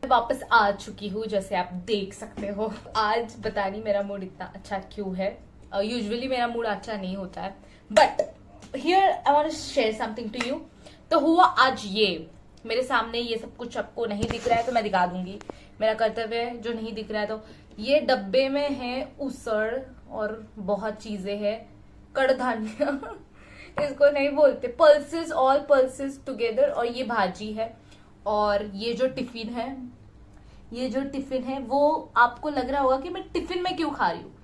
वापस आ चुकी हूँ जैसे आप देख सकते हो। आज पता नहीं मेरा मूड इतना अच्छा क्यों है। यूजुअली मेरा मूड अच्छा नहीं होता है, but here I want to share something to you. तो हुआ आज ये, मेरे सामने ये सब कुछ आपको नहीं दिख रहा है तो मैं दिखा दूंगी, मेरा कर्तव्य है। जो नहीं दिख रहा है तो ये डब्बे में है उसड़ और बहुत चीजें हैं, कड़धान्य इसको नहीं बोलते, पल्सेस, ऑल पल्सेस टुगेदर। और ये भाजी है, और ये जो टिफिन है, ये जो टिफिन है वो आपको लग रहा होगा कि मैं टिफिन में क्यों खा रही हूँ।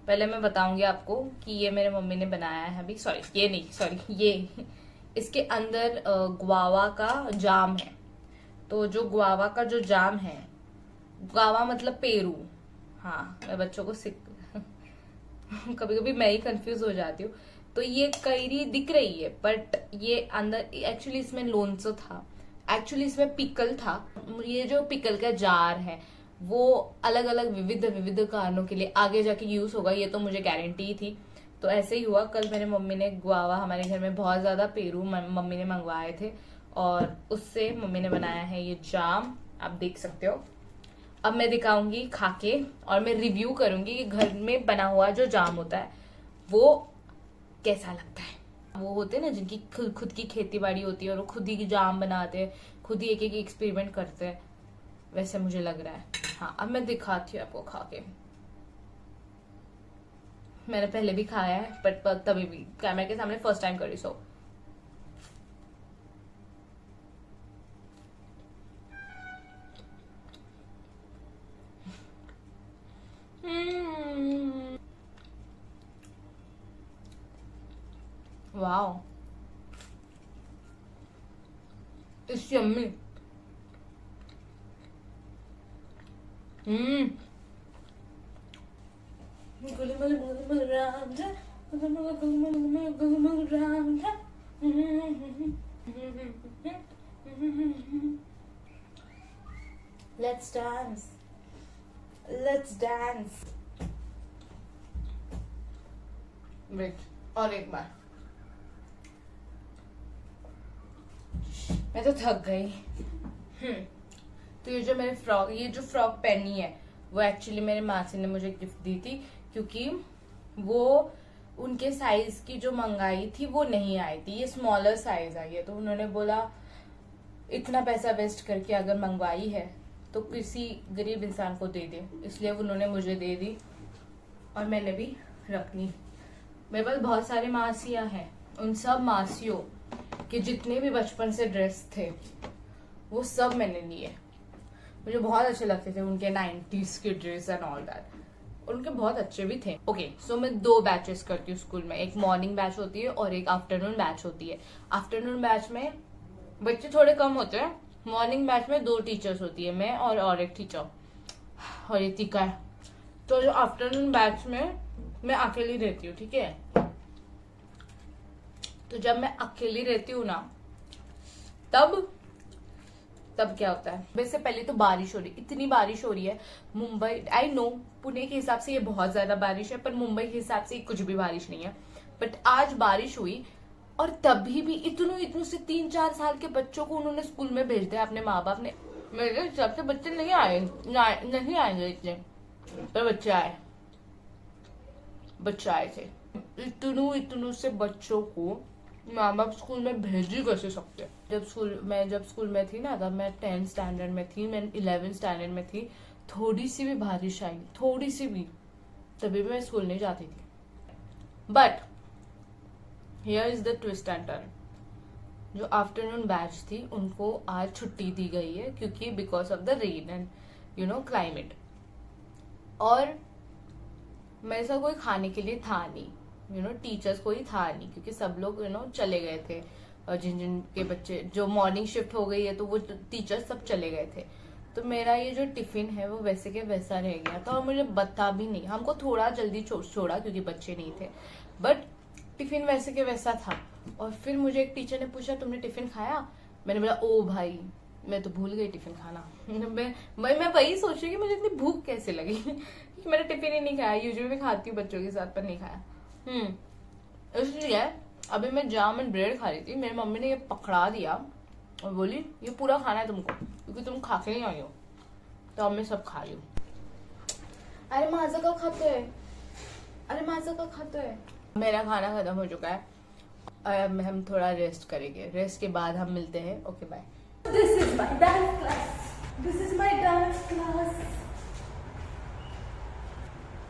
पहले मैं बताऊंगी आपको कि ये मेरे मम्मी ने बनाया है अभी, सॉरी ये नहीं, सॉरी ये इसके अंदर गुआवा का जाम है। तो जो गुआवा का जो जाम है, गुआवा मतलब पेरू, हाँ मैं बच्चों को सिख कभी कभी मैं ही कंफ्यूज हो जाती हूँ। तो ये कैरी दिख रही है, बट ये अंदर एक्चुअली इसमें लोन्सो था, एक्चुअली इसमें पिकल था। ये जो पिकल का जार है वो अलग अलग विविध विविध कारणों के लिए आगे जाके यूज होगा, ये तो मुझे गारंटी थी। तो ऐसे ही हुआ, कल मेरे मम्मी ने गुआवा, हमारे घर में बहुत ज्यादा पेरू मम्मी ने मंगवाए थे और उससे मम्मी ने बनाया है ये जाम, आप देख सकते हो। अब मैं दिखाऊंगी खाके और मैं रिव्यू करूंगी कि घर में बना हुआ जो जाम होता है वो कैसा लगता है। वो होते हैं ना जिनकी खुद की खेती बाड़ी होती है और वो खुद ही जाम बनाते हैं, खुद ही एक एक एक्सपेरिमेंट करते हैं, वैसे मुझे लग रहा है। हाँ अब मैं दिखाती हूँ आपको खा के। मैंने पहले भी खाया है बट तभी भी कैमरे के सामने फर्स्ट टाइम करी सो। Wow, it's yummy. Let's dance. Let's dance. Wait, और एक बार। मैं तो थक गई। तो ये जो मेरे फ्रॉक, ये जो फ्रॉक पहनी है वो एक्चुअली मेरे मासी ने मुझे गिफ्ट दी थी, क्योंकि वो उनके साइज की जो मंगाई थी वो नहीं आई थी, ये स्मॉलर साइज आई है। तो उन्होंने बोला इतना पैसा वेस्ट करके अगर मंगवाई है तो किसी गरीब इंसान को दे दे, इसलिए उन्होंने मुझे दे दी और मैंने भी रख ली। मेरे पास बहुत सारी मासियां हैं, उन सब मासियों के जितने भी बचपन से ड्रेस थे वो सब मैंने लिए। मुझे बहुत अच्छे लगते थे उनके 90s के ड्रेस एंड ऑल दैट, उनके बहुत अच्छे भी थे। ओके सो मैं 2 बैचेस करती हूँ स्कूल में, एक मॉर्निंग बैच होती है और एक आफ्टरनून बैच होती है। आफ्टरनून बैच में बच्चे थोड़े कम होते हैं, मॉर्निंग बैच में 2 टीचर्स होती है, मैं और एक टीचर, और ये टीका है। तो जो आफ्टरनून बैच में मैं अकेली रहती हूँ, ठीक है। तो जब मैं अकेली रहती हूँ ना तब क्या होता है, वैसे पहले तो बारिश हो रही, इतनी बारिश हो रही है मुंबई, आई नो पुणे के हिसाब से ये बहुत ज्यादा बारिश है, पर मुंबई के हिसाब से कुछ भी बारिश नहीं है। बट आज बारिश हुई और तभी भी इतनू से 3-4 साल के बच्चों को उन्होंने स्कूल में भेज दिया अपने माँ बाप ने। मेरे हिसाब से बच्चे नहीं आएंगे इतने, पर बच्चे आए थे। इतनू से बच्चों को माँ बाप स्कूल में भेज ही कैसे सकते। जब स्कूल में थी ना, तब मैं 10th स्टैंडर्ड में थी, मैं 11th स्टैंडर्ड में थी, थोड़ी सी भी बारिश आई, थोड़ी सी भी, तभी मैं स्कूल नहीं जाती थी। But here is the twist and turn, जो आफ्टरनून बैच थी उनको आज छुट्टी दी गई है, क्योंकि because of the rain and climate. और मेरे साथ कोई खाने के लिए था नहीं, टीचर्स कोई था नहीं, क्योंकि सब लोग चले गए थे, और जिन के बच्चे जो मॉर्निंग शिफ्ट हो गई है तो वो टीचर्स सब चले गए थे। तो मेरा ये जो टिफिन है वो वैसे के वैसा रह गया था, और मुझे बता भी नहीं, हमको थोड़ा जल्दी छोड़ा क्योंकि बच्चे नहीं थे, बट टिफिन वैसे के वैसा था। और फिर मुझे एक टीचर ने पूछा तुमने टिफिन खाया, मैंने बोला ओ भाई मैं तो भूल गई टिफिन खाना। मैं वही सोच रही कि मुझे इतनी भूख कैसे लगी कि मैंने टिफिन ही नहीं खाया। यूजुअली मैं खाती हूँ बच्चों के साथ, पर नहीं खाया। इसलिए अभी मैं जाम एंड ब्रेड खा रही थी, मेरी मम्मी ने ये पकड़ा दिया और बोली ये पूरा खाना है तुमको, क्योंकि तुम खा के नहीं आई हो। तो अब मैं सब खा रही हूँ। अरे माझं का खातोय, अरे माझं का खातोय। मेरा खाना खत्म हो चुका है, अब हम थोड़ा रेस्ट करेंगे, रेस्ट के बाद हम मिलते हैं। Okay bye. This is my dance class, this is my dance class.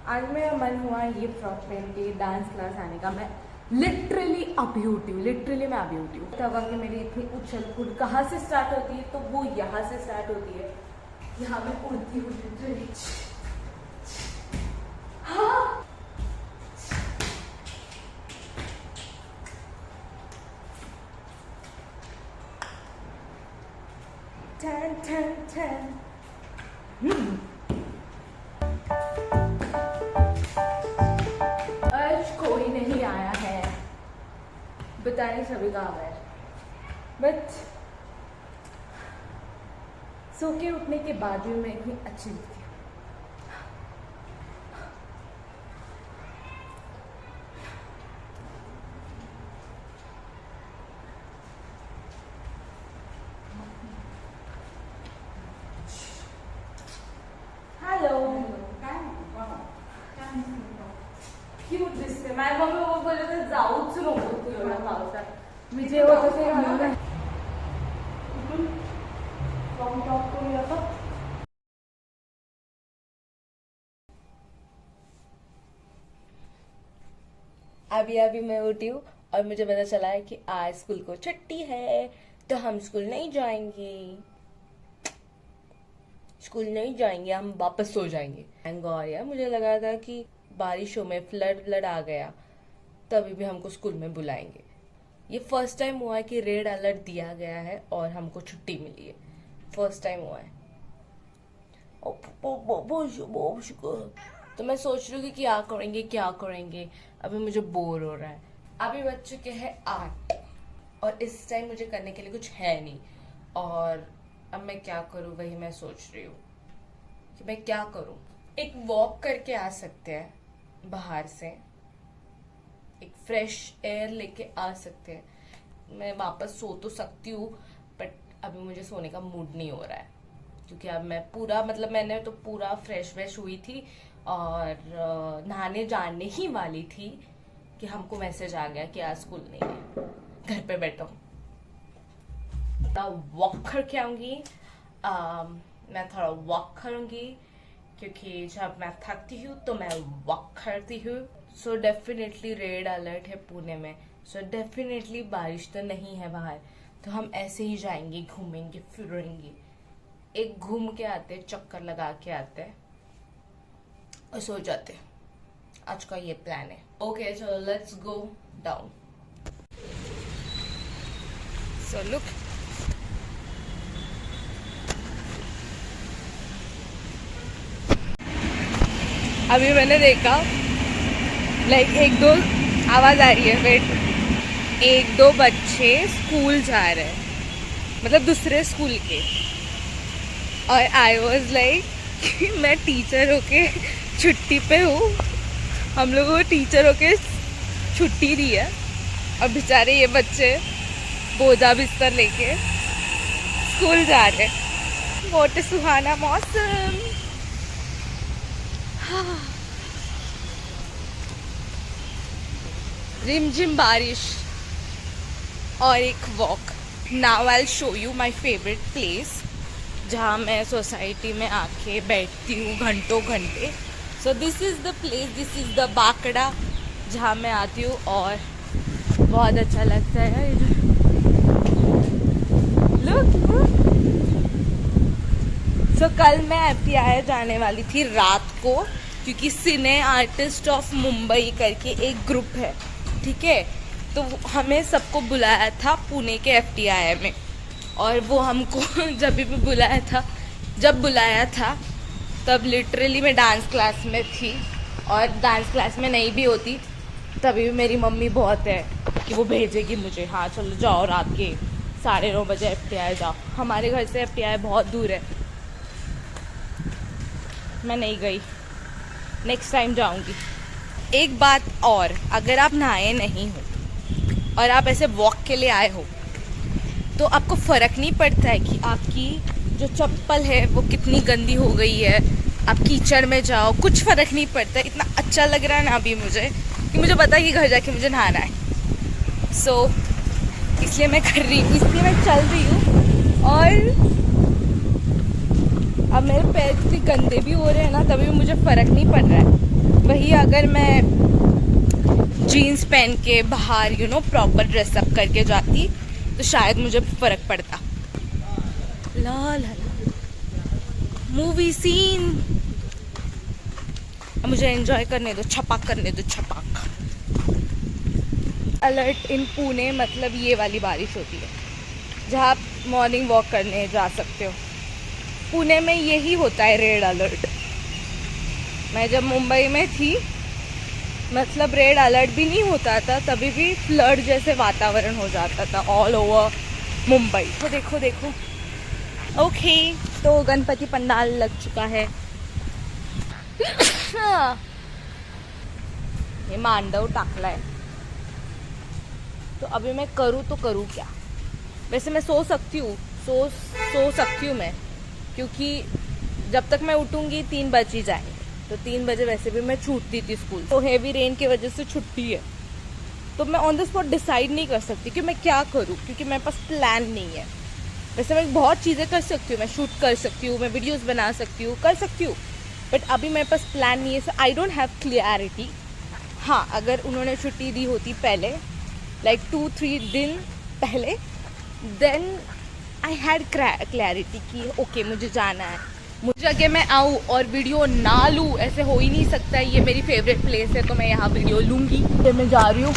आज मेरा मन हुआ ये फ्रॉक पहन के डांस क्लास आने का। मैं लिटरली अभी उठी हूँ, लिटरली मैं अभी उठी हूँ। तब आगे मेरी इतनी उछल कूद कहाँ से स्टार्ट होती है, तो वो यहाँ से स्टार्ट होती है। यहाँ मैं उड़ती हूँ लिटरली। हाँ टन टन टन। आज कोई नहीं आया है, बताने सभी काम है, बट सो के उठने के बाद भी मैं इतनी अच्छी दिखती हूँ। क्यूट दिसते. माझ्या मम्मी पप्पा बोलले तर जाऊच नको तू एवढ्या पावसात. मी जे होतं ते घालून टॉप करूया का. अभी अभी मैं उठी हूँ और मुझे पता चला है कि आज स्कूल को छुट्टी है, तो हम स्कूल नहीं जाएंगे. स्कूल नहीं जाएंगे, हम वापस सो जाएंगे. थैंक गॉड यार, मुझे लगा था कि बारिशों में फ्लड आ गया तभी भी हमको स्कूल में बुलाएंगे. ये फर्स्ट टाइम हुआ है कि रेड अलर्ट दिया गया है और हमको छुट्टी मिली है. फर्स्ट टाइम हुआ है. बहुत शुक्र. तो मैं सोच रही हूँ कि क्या करेंगे. अभी मुझे बोर हो रहा है. अभी बज चुके हैं 8 और इस टाइम मुझे करने के लिए कुछ है नहीं. और अब मैं क्या करूँ वही मैं सोच रही हूँ कि मैं क्या करूँ. एक वॉक करके आ सकते हैं बाहर से, एक फ्रेश एयर लेके आ सकते हैं. मैं वापस सो तो सकती हूँ बट अभी मुझे सोने का मूड नहीं हो रहा है क्योंकि अब मैं पूरा मैंने तो पूरा फ्रेश हुई थी और नहाने जाने ही वाली थी कि हमको मैसेज आ गया कि आज स्कूल नहीं है, घर पे बैठो. वॉक करके आऊंगी. मैं थोड़ा वॉक करूंगी क्योंकि जब मैं थकती हूँ तो मैं वॉक करती हूँ. सो डेफिनेटली रेड अलर्ट है पुणे में. सो डेफिनेटली बारिश तो नहीं है बाहर, तो हम ऐसे ही जाएंगे, घूमेंगे फिरेंगे. एक घूम के आते, चक्कर लगा के आते और सो जाते. आज का ये प्लान है. ओके चलो let's go down. So look, अभी मैंने देखा लाइक 1-2 आवाज आ रही है. वेट, 1-2 बच्चे स्कूल जा रहे हैं, मतलब दूसरे स्कूल के. और आई वॉज लाइक मैं टीचर होके छुट्टी पे हूँ. हम लोगों को टीचर होके छुट्टी दी है और बेचारे ये बच्चे बोझा बिस्तर लेके स्कूल जा रहे हैं. बहुत सुहाना मौसम. रिमझिम बारिश और एक walk. Now I will show you my favourite place जहाँ मैं सोसाइटी में आके बैठती हूँ घंटों घंटे. So this is the place, this is the बाकड़ा जहाँ मैं आती हूँ और बहुत अच्छा लगता है. लुक. सो कल मैं FTI जाने वाली थी रात को क्योंकि सिने आर्टिस्ट ऑफ मुंबई करके एक ग्रुप है, ठीक है. तो हमें सबको बुलाया था पुणे के FTI में और वो हमको जब भी बुलाया था तब लिटरली मैं डांस क्लास में थी. और डांस क्लास में नहीं भी होती तभी भी मेरी मम्मी बहुत है कि वो भेजेगी मुझे. हाँ चलो जाओ, रात के 9:30 बजे FTI जाओ. हमारे घर से FTI बहुत दूर है. मैं नहीं गई, नेक्स्ट टाइम जाऊंगी. एक बात और, अगर आप नहाए नहीं हो और आप ऐसे वॉक के लिए आए हो तो आपको फ़र्क नहीं पड़ता है कि आपकी जो चप्पल है वो कितनी गंदी हो गई है, आप कीचड़ में जाओ, कुछ फ़र्क नहीं पड़ता। इतना अच्छा लग रहा है ना अभी मुझे कि मुझे पता है कि घर जाके मुझे नहाना है। सो इसलिए मैं कर रही हूँ, इसलिए मैं चल रही हूँ। और अब मेरे पैर इतने गंदे भी हो रहे हैं ना, तभी भी मुझे फ़र्क नहीं पड़ रहा है। वही अगर मैं जीन्स पहन के बाहर प्रॉपर ड्रेसअप करके जाती तो शायद मुझे फ़र्क पड़ता। ला ला ला मूवी सीन। अब मुझे एंजॉय करने दो, छपाक करने दो, छपाक। अलर्ट इन पुणे मतलब ये वाली बारिश होती है जहाँ आप मॉर्निंग वॉक करने जा सकते हो। पुणे में यही होता है रेड अलर्ट। मैं जब मुंबई में थी मतलब रेड अलर्ट भी नहीं होता था, तभी भी फ्लड जैसे वातावरण हो जाता था ऑल ओवर मुंबई। तो देखो देखो। ओके, तो गणपति पंडाल लग चुका है। ये मांडव टाकला है। तो अभी मैं करूँ तो करूँ क्या? वैसे मैं सो सकती हूँ, सो सकती हूँ मैं, क्योंकि जब तक मैं उठूँगी 3 बज ही जाएंगे। तो 3 बजे वैसे भी मैं छूटती थी स्कूल, तो हेवी रेन की वजह से छुट्टी है। तो मैं ऑन द स्पॉट डिसाइड नहीं कर सकती कि मैं क्या करूँ, क्योंकि मेरे पास प्लान नहीं है। वैसे मैं बहुत चीज़ें कर सकती हूँ, मैं शूट कर सकती हूँ, मैं वीडियोस बना सकती हूँ, कर सकती हूँ, बट अभी मेरे पास प्लान नहीं है। सो आई डोंट हैव क्लियरिटी। हाँ, अगर उन्होंने छुट्टी दी होती पहले, लाइक 2-3 दिन पहले, देन आई हैड क्लैरिटी कि ओके मुझे जाना है। मुझे अगर मैं आऊँ और वीडियो ना लूँ, ऐसे हो ही नहीं सकता। ये मेरी फेवरेट प्लेस है तो मैं यहाँ वीडियो लूँगी। मैं जा रही हूँ